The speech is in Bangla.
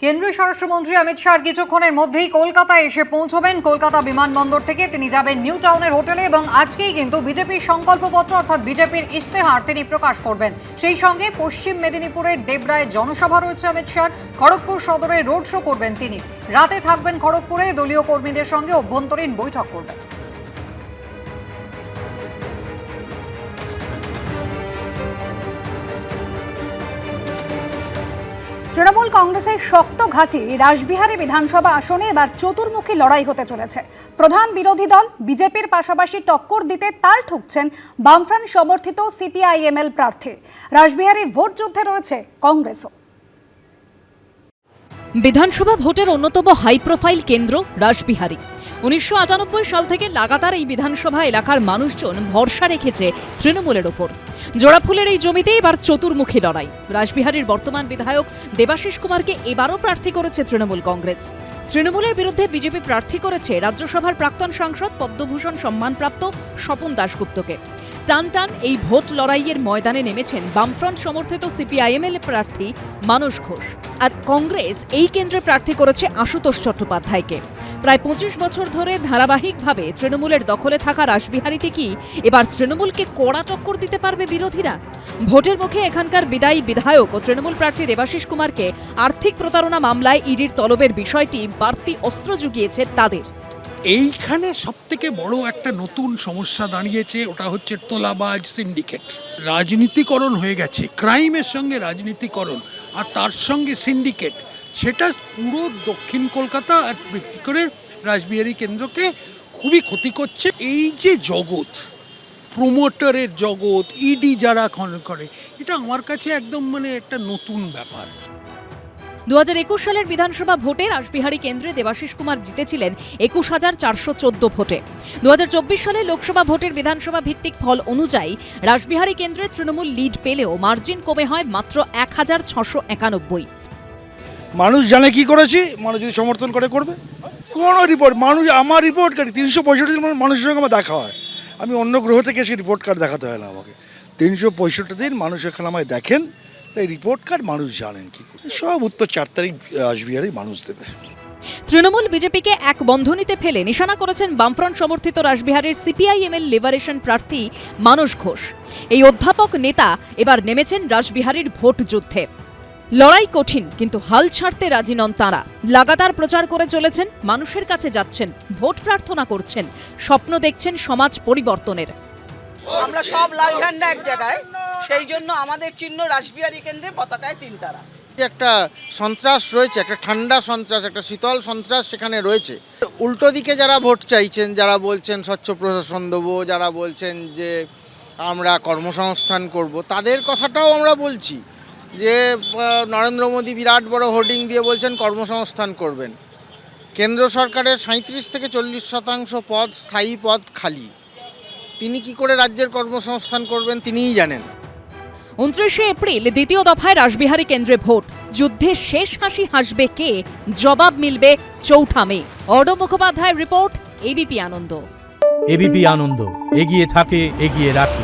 কেন্দ্রীয় স্বরাষ্ট্রমন্ত্রী অমিত শাহ কিছুক্ষণের মধ্যেই কলকাতায় এসে পৌঁছবেন। কলকাতা বিমানবন্দর থেকে তিনি যাবেন নিউ টাউনের হোটেলে এবং আজকেই কিন্তু বিজেপির সংকল্পপত্র অর্থাৎ বিজেপির ইশতেহার তিনি প্রকাশ করবেন। সেই সঙ্গে পশ্চিম মেদিনীপুরের দেবরায় জনসভা রয়েছে অমিত শাহ। খড়গপুর সদরে রোড শো করবেন তিনি। রাতে থাকবেন খড়গপুরে, দলীয় কর্মীদের সঙ্গে অভ্যন্তরীণ বৈঠক করবেন। তৃণমূল কংগ্রেসের শক্ত ঘাঁটি রাসবিহারী বিধানসভা আসনে এবার চতুর্মুখী লড়াই হতে চলেছে। প্রধান বিরোধী দল বিজেপির পাশাপাশি টক্কর দিতে তাল ঠুকছেন বামফ্রন্ট সমর্থিত সিপিআইএমএল প্রার্থী। রাসবিহারী ভোট যুদ্ধে রয়েছে কংগ্রেসও। বিধানসভা ভোটের অন্যতম হাই প্রোফাইল কেন্দ্র রাসবিহারী। 1998 সাল থেকে লাগাতার এই বিধানসভা এলাকার মানুষজন ভরসা রেখেছে তৃণমূলের ওপর। জোড়াফুলের এই জমিতে এবার চতুর্মুখী লড়াই। রাসবিহারীর বর্তমান বিধায়ক দেবাশিস কুমারকে এবারও প্রার্থী করেছে তৃণমূল কংগ্রেস। তৃণমূলের বিরুদ্ধে বিজেপি প্রার্থী করেছে রাজ্যসভার প্রাক্তন সাংসদ পদ্মভূষণ সম্মানপ্রাপ্ত স্বপন দাশগুপ্তকে। টান টান এই ভোট লড়াইয়ের ময়দানে নেমেছেন বামফ্রন্ট সমর্থিত সিপিআইএমএল প্রার্থী মানস ঘোষ। আর কংগ্রেস এই কেন্দ্রে প্রার্থী করেছে আশুতোষ চট্টোপাধ্যায়কে। প্রায় 25 বছর ধরে ধারাবাহিকভাবে তৃণমূলের দখলে থাকা রাসবিহারীতে কি এবার তৃণমূলকে কড়া টক্কর দিতে পারবে বিরোধীরা? ভোটের মুখে এখানকার বিদায়ী বিধায়ক ও তৃণমূল প্রার্থী দেবাশিস কুমারকে আর্থিক প্রতারণা মামলায় ইডির তলবের বিষয়টি বাড়তি অস্ত্র জুগিয়েছে তাদের। এইখানে সবথেকে বড় একটা নতুন সমস্যা দাঁড়িয়েছে, ওটা হচ্ছে তোলাবাজ সিন্ডিকেট। রাজনীতিকরণ হয়ে গেছে, ক্রাইমের সঙ্গে রাজনীতিকরণ আর তার সঙ্গে সিন্ডিকেট, সেটা পুরো দক্ষিণ কলকাতা আর ভিত্তি করে রাসবিহারী কেন্দ্রকে খুবই ক্ষতি করছে। এই যে জগৎ, প্রমোটারের জগৎ, ইডি যারা করে, এটা আমার কাছে একদম একটা নতুন ব্যাপার। 2021 সালের বিধানসভা ভোটে রাসবিহারী কেন্দ্রে দেবাশিস কুমার জিতেছিলেন 21,414 ভোটে। 2024 সালে লোকসভা ভোটের বিধানসভা ভিত্তিক ফল অনুযায়ী রাসবিহারী কেন্দ্রে তৃণমূল লিড পেলেও মার্জিন কমে হয় মাত্র 1,691। মানুষ জানে কি করেছি, মানুষ যদি সমর্থন করে করবে। কোন রিপোর্ট, মানুষ আমার রিপোর্ট কার্ড 365 দিন মানুষের সঙ্গে আমার দেখা হয়। আমি অন্য গ্রহ থেকে এসে রিপোর্ট কার্ড দেখাতে হয় না আমাকে। 365 দিন মানুষ এখানে আমায় দেখেন, তাই রিপোর্ট কার্ড মানুষ জানেন কি করে। সব উত্তর 4 তারিখ রাসবিহারী মানুষ দেবে। তৃণমূল বিজেপিকে এক বন্ধনীতে ফেলে নিশানা করেছেন বামফ্রন্ট সমর্থিত রাসবিহারীর সিপিআইএমএল লিবারেশন প্রার্থী মানস ঘোষ। এই অধ্যাপক নেতা এবার নেমেছেন রাসবিহারীর ভোট যুদ্ধে। লড়াই কঠিন, কিন্তু হাল ছাড়তে রাজি নন তাঁরা। লাগাতার প্রচার করে চলেছেন, মানুষের কাছে যাচ্ছেন, ভোট প্রার্থনা করছেন, স্বপ্ন দেখছেন সমাজ পরিবর্তনের। আমরা সব লাল ঝান্ডা এক জায়গায়, সেই জন্য আমাদের চিহ্ন রাসবিহারী কেন্দ্রে পতাকায় 3 তারা। একটা সন্ত্রাস রয়েছে, একটা ঠান্ডা সন্ত্রাস, একটা শীতল সন্ত্রাস সেখানে রয়েছে। উল্টো দিকে যারা ভোট চাইছেন, যারা বলছেন স্বচ্ছ প্রশাসন দেবো, যারা বলছেন যে আমরা কর্মসংস্থান করব, তাদের কথাটাও আমরা বলছি যে নরেন্দ্র মোদী বিরাট বড় হোর্ডিং দিয়ে বলছেন কর্মসংস্থান করবেন। কেন্দ্র সরকারের 37 থেকে 40% পদ, স্থায়ী পদ খালি। তিনি কি করে রাজ্যের কর্মসংস্থান করবেন তিনিই জানেন। 29 এপ্রিল দ্বিতীয় দফায় রাসবিহারী কেন্দ্রে ভোট। যুদ্ধে শেষ হাসি হাসবে কে, জবাব মিলবে 4 মে। অর্ণব মুখোপাধ্যায়ের রিপোর্ট, এবিপি আনন্দ। এবিপি আনন্দ, এগিয়ে থাকে, এগিয়ে রাখে।